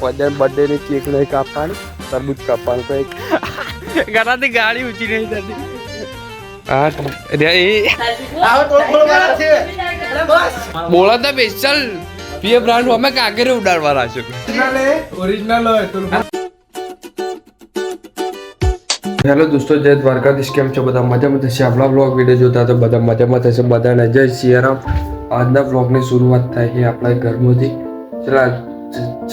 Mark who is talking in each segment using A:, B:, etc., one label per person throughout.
A: પદ્યા birthday ની cake નહીં કાપવાની, તરબૂચ કાપવાનું કઈક ઘરાથી ગાડી ઊંચી નહીં થતી. બોલો તો સ્પેશિયલ પીએ બ્રાન્ડ અમે કાગરે ઉડાડવાના છે. ઓરિજિનલ હેલો દોસ્તો, જય દ્વારકાધીશ. કેમ છો બધા? મજામાં થશે. આપણા બ્લોગ વિડીયો જોતા તો બધા મજામાં થશે. બધાને જય સિયારામ. આજના બ્લોગની શરૂઆત થાય છે આપણા ઘરમાંથી. ચલા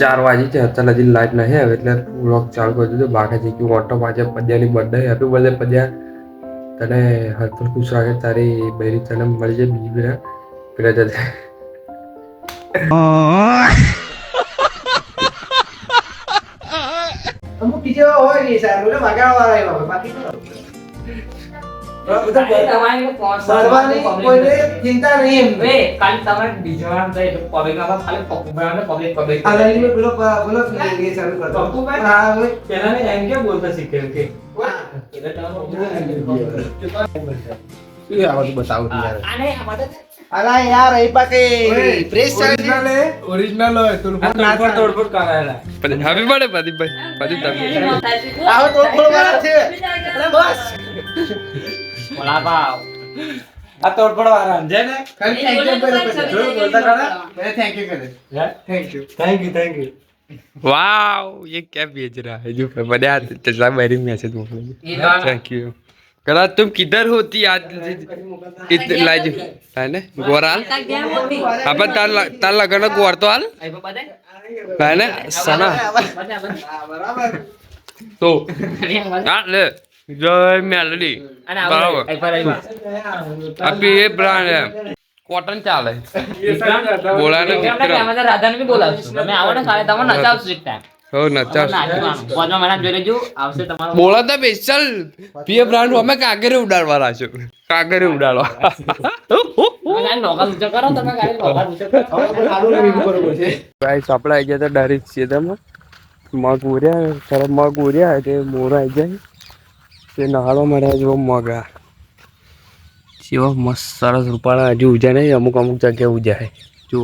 A: 4 વાગી છે, અત્યારે હજી લાઈટ નહીં આવે એટલે બ્લોગ ચાલુ કરી દીધો. બાકી છે કે ઓટો પાછે પદ્યાની બર્થડે. Happy birthday Padya. તને હરપલ ખુશ રાખે. તારી બહેરી તને મળી જાય. બીજી પેલા જતા
B: અમુક બીજો હોય ને સારું એટલે વગાડવા આવે બાકી કોઈને ચિંતા નહીં એમ.
C: કાલ તમારે બીજો નામ થાય એટલે પબ્લિકમાં ખાલી પબ્લિક
B: આ લાઈન બોલો બોલો એ ચાલુ કરતો. હા હવે
C: પેલા એમ કે બોલતા શીખ્યો કે
B: અલા યાર એ પાકે પ્રેસ ચાલે
A: ઓરિજિનલ હોય તો
C: તોડફોડ કરાયેલા.
A: હેપી બર્થડે પ્રદીપભાઈ. પ્રદીપ
B: આવો તોડફોડ વાળા છે. અરે બસ
C: વડાપાવ આ તોડફોડ વાળા સમજે ને.
B: ખાલી થેન્ક યુ કરે પછી બોલતા કાઢા મેં થેન્ક યુ કરે.
C: થેન્ક યુ
A: वाओ ये क्या भेज रहा है जो बढ़िया चला मेरी मैसेज मोकलो. Thank you. करा तुम किधर होती आज इतने लाज है ने गोराल अपन तार लगन गोर तो हाल है ने सना
B: બરાબર
A: तो हां ले जय मेलडी बराबर अभी ये ब्रांड है कॉटन चाल है बोला ना मित्र
C: રાધાને બી બોલાવશું. તમે આવો ને કાલે તમને નચાવશું એક ટાઈમ.
A: हो नचा
C: પાંચમા મહિના જોઈ લેજો. આવશે તમારો
A: बोला था स्पेशल पीए ब्रांड અમે કાગરે ઉડાડવાના છે. કાગરે ઉડાડવા
C: લોકલ ઊંચો કરો. તમે કાલે લોકલ ઊંચો કરો.
B: સારું રિવ્યુ કરવો છે.
A: ગાઈસ આપણે આવી ગયા હતા ડાયરેક્ટ સીધામાં મગ ઉર્યા ખરા મગ ઉર્યા તે મોરા આવી જાય તે નહાળવા મળ્યા જો મગ આ જેવા મસ્ત સરસ રૂપાળા હજુ ઉજાય નહીં. અમુક જગ્યાએ ઉજાય જો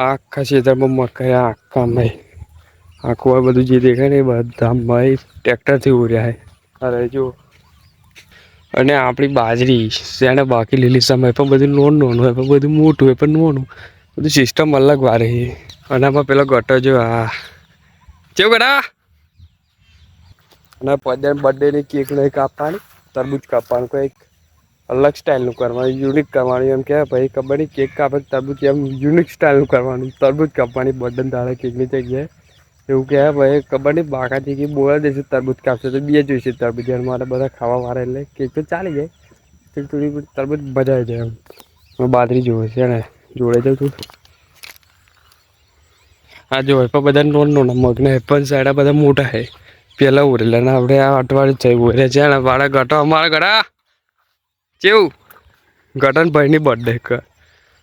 A: આખા ક્ષેત્રમાં મકાઈ આખામાં આખું આ બધું જે દેખાય ને એ બધામાં ટ્રેક્ટરથી ઉર્યા અરે જો. અને આપણી બાજરી શેને બાકી લીલી સમય પણ બધું નોનું હોય પણ બધું મોટું હોય પણ નોનું બધું સિસ્ટમ અલગ વારે છે. અને આમાં પેલો ગટર જો હા કેવું ગટા. અને પદ્યાની બર્થડેની કેક નહીં કાપવાની, તરબૂચ કાપવાનું કંઈક અલગ સ્ટાઇલનું કરવાનું, યુનિક કરવાનું. એમ કે ભાઈ ખબર નહીં કેક કાપે તરબૂચ એમ યુનિક સ્ટાઇલનું કરવાનું. તરબૂચ કાપવાની બર્થડે દાડે કેકની જગ્યાએ એવું કહે ભાઈ ખબર નહીં. બાકાથી કે બોલા દેશે તરબૂચ કાપશે તો બે જોઈશે તરબૂચ. એમ મારે બધા ખાવા વાળા એટલે કેક તો ચાલી જાય. થોડી તરબૂચ મજા આવી જાય. એમ બાજરી જોવે છે ને જોડે જાઉં છું. હા જો પણ બધા નોન મગને પણ સાઈડ બધા મોટા છે પેલા ઉરેલા ને આપણે આ અઠવાડિયે થઈ ઉરે છે ને વાળા ગટો અમારા ગળા કેવું ગટન ભાઈની બર્થડે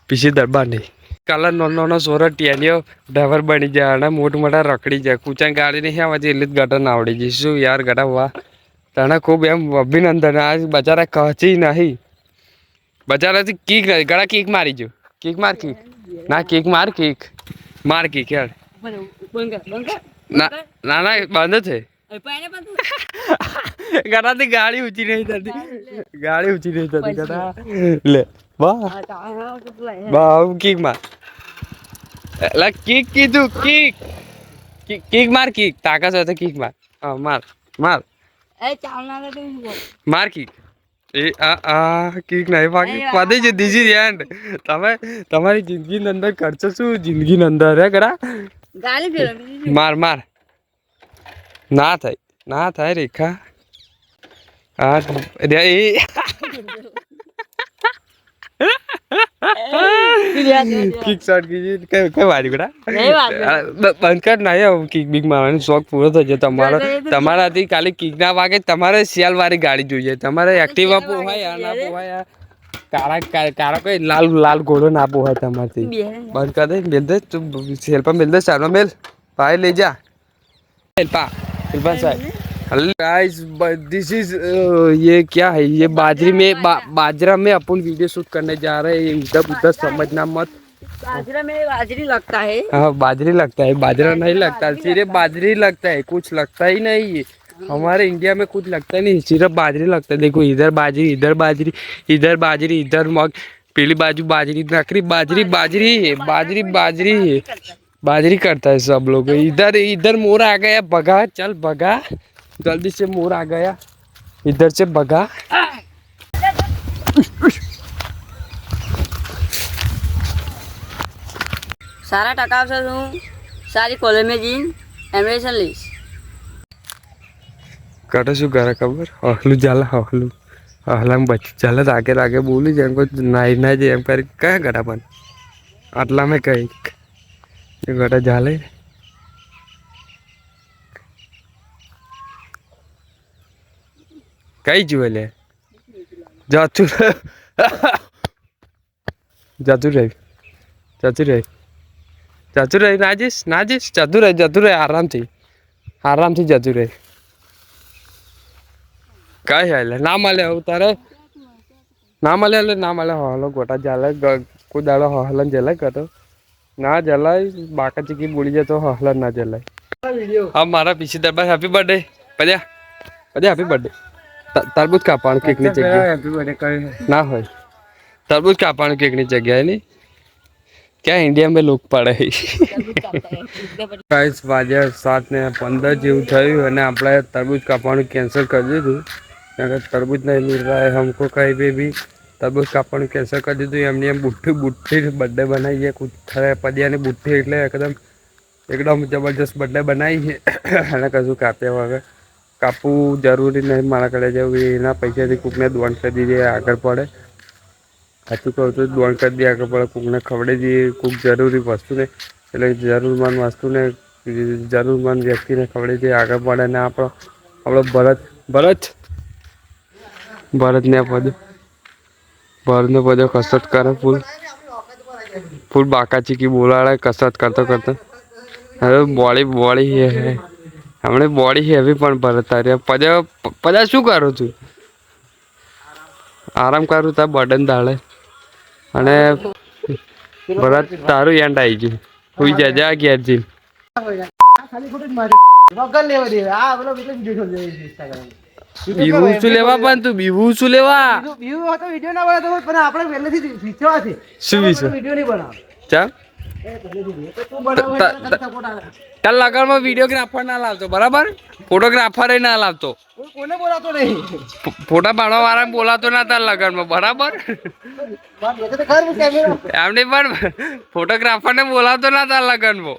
A: પીસી દરબારની કાલા નાનો સોરો ટેનિયો ડ્રાઈવર બની જાય અને મોટા રખડી જાય. કૂચા ગાડી નહીં આવવાથી એટલે જ ગટન આવડી જાય. શું યાર ગટા વાહ તને ખૂબ એમ અભિનંદન. આ બચારા કહચી નહીં બચારાથી કીક ગળા કીક મારી જો. કીક માર કીક ના કીક માર કીક માર કીક યાર ના ના બંધ છે. ગટાથી ગાડી ઊંચી નહીં થતી. ગાડી ઊંચી નહીં થતી ગટા લે વાહ વાહ કીક માર લા કીક કીધું કીક કીક માર કીક તાકાત હોય તો કીક માર હા માર માર માર કીક એ આ કીક નહીં પાકી પાડી છે. This is and. તમે તમારી જિંદગીની અંદર કરશો શું જિંદગીની અંદર હે કરા માર માર ના થાય ના થાય રેખા હા કિક શોટ કીધી કઈ વારી બેટા બંધ કર નહીં કિક બીક મારવાનો શોખ પૂરો થઈ જાય તમારો. તમારાથી ખાલી કિક ના વાગે તમારે સેલ વાળી ગાડી જોઈએ. તમારે એક્ટિવા પોહાય ના પોહાય કાળા કોઈ લાલ લાલ ઘોડો ના પોહાય તમારથી. બંધ કર દે મેલ દે તું સેલ્ફા મેલ દે સાનો મેલ ભાઈ લઈ જા सेल्फा साहब. गाइस दिस इज ये क्या है ये बाजरा में अपन वीडियो शूट करने जा रहे हैं. इधर उधर समझना मत.
D: बाजरा में बाजरी लगता है।
A: हाँ बाजरी लगता है, बाजरा नहीं लगता, सिर्फ बाजरी लगता है, कुछ लगता ही नहीं है। हमारे इंडिया में कुछ लगता नहीं, सिर्फ बाजरी लगता है। देखो इधर बाजरी, इधर बाजरी, इधर बाजरी, इधर मग, पीली बाजू बाजरी, नकरी बाजरी, बाजरी बाजरी बाजरी बाजरी करता है सब लोग। इधर इधर मोर आ गया, भगा चल भगा, जल्दी से मोर आ गया, इधर से भगा।
D: सारा टका से हूँ सारी कॉलेज में जीन एडमिशन लीस।
A: કરે શું કરે ખબર? હહલું ચાલે હહલું, હહલામાં બચી ચાલે, રાગે રાગે બોલી જેમ કોઈ નાઈ ના જાય એમ કરી કયા ગટા પણ આટલામાં કઈ એ ગટા ચાલે કઈ જુએ લે જતું જતું રહી જતું રહી જતું રહી નાજીશ નાજીશ જતું રહે આરામથી જતું રહે. કઈ હાલે ના મળે હવે તારે ના મળે એટલે ના મળે હલો ગોટા ચાલે કોઈ દાડો હલન જલાય કતો ના જલાય બાકા ચીકી બોલી જતો હલન ના જલાય. હા મારા પીછી દરબાર હેપી બર્થડે પદ્યા પદ્યા હેપી બર્થડે. તરબૂચ કાપવાનું કેકની જગ્યાએ ના હોય, તરબૂચ કાપવાનું કેકની જગ્યાએ નહીં क्या इंडिया में लोग पड़े गाइस वाजे 7:15 જેવું થયું અને આપણે તરબૂચ કાપવાનું કેન્સલ કરી દીધું કારણ કે તરબૂચ નહીં મિલ રહા है हमको कहीं पे भी. તરબૂચ કાપવાનું કેન્સલ કરી દીધું. એમની એમ બુઠ્ઠી બર્થડે બનાવી છે ખરે પદિયાની બુઠ્ઠી એટલે એકદમ જબરજસ્ત બર્થડે બનાવી છે અને કશું કાપ્યા વગર. કાપવું જરૂરી નહીં મારા ઘરે જવું, એના પૈસાથી કોકને દોન કરી દીધી આગળ પડે. સાચું કહું છું દોન કરી દે આગળ પડે, કોકને ખવડાવી દઈએ કોઈક જરૂરી વસ્તુને એટલે જરૂરમંદ વસ્તુને જરૂરમંદ વ્યક્તિને ખવડાવી દઈએ આગળ પડે. ને આપણો ભરતને પદો કસરત કરે ફૂલ બાકા ચીકી બોલાડે કસરત કરતો હવે બોડી હમણાં બોડી હેવી પણ ભરત તારે પદા શું કરું છું? આરામ કરું તાર બર્ડન દાડે અને ભરત તારું એન્ડ આવી ગયું હુઈ જા ઘેર જઈને. બીવું શું લેવા પણ તું બીવું શું લેવા શું વિશે ચાલ તાર લગનમાં વિડીયોગ્રાફર ના લાવતો બરાબર, ફોટોગ્રાફર ના લાવતો, ફોટા પાડવા વાળા બોલાતો ના તાર લગનમાં બરાબર. એમને પણ ફોટોગ્રાફર ને બોલાવતો ના તાર લગનમાં.